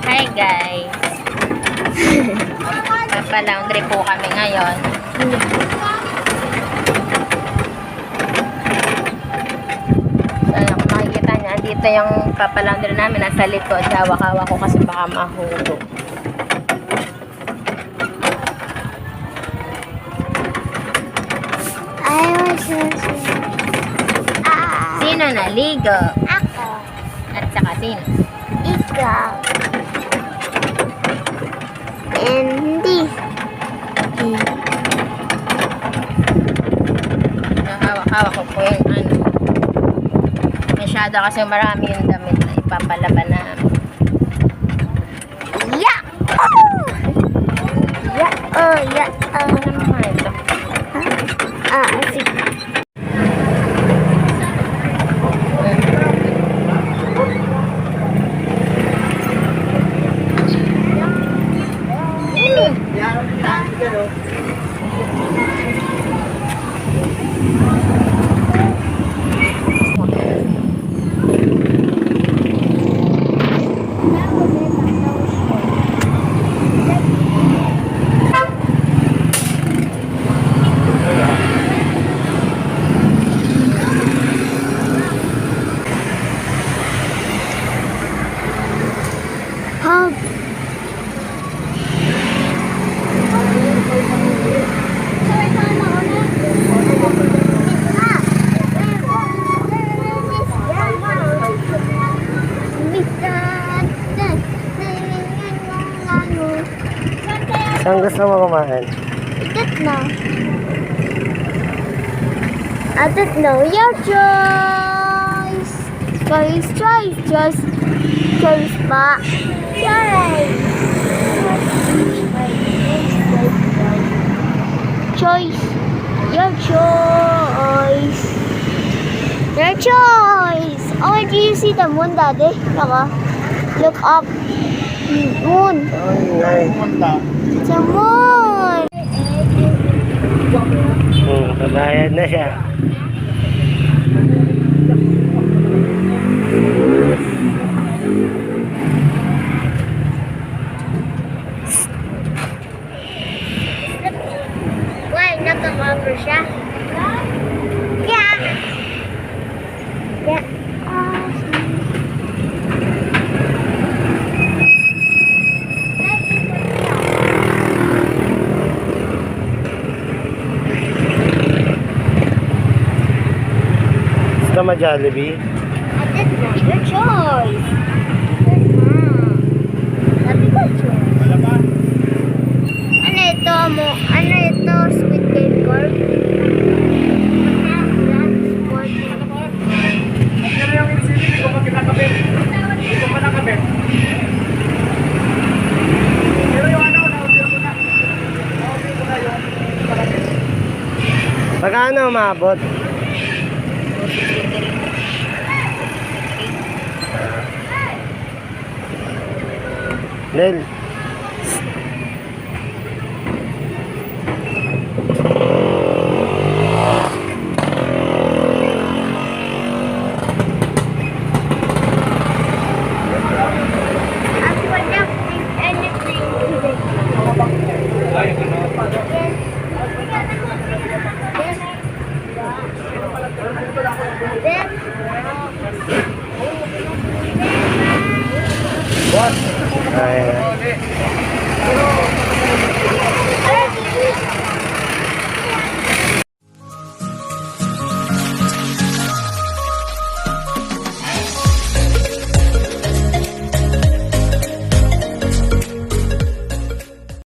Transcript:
Hi guys. Nagpalaundry po kami ngayon. So, kung makikita niya, dito yung papalaundry namin nasa likod. Hawak-hawak ko kasi baka mahulog. Sino naligo? Ako. At saka sino? Ikaw. And hindi. Hawak-hawak ko po yung ano. Masyado kasi marami yung damit na ipapalaban namin. Yeah! Oh! Yeah! Oh! Yeah! Oh! Ano naman ito? Sige. Saan gusto mo kumain? I don't know. Your choice. Choice pa. Choice. Your choice. Your choice. Oh, do you see the moon, Daddy? Look up. Moon. It's a moon. Babayad na siya. Why? Naka-cover siya? Yeah. Yeah. Gusto mo Jollibee? Your choice. Sabi ko choice. Ano ito mo? Ano ito? Sweet cake corn? Pagkano umabot? Nel. What? Ay.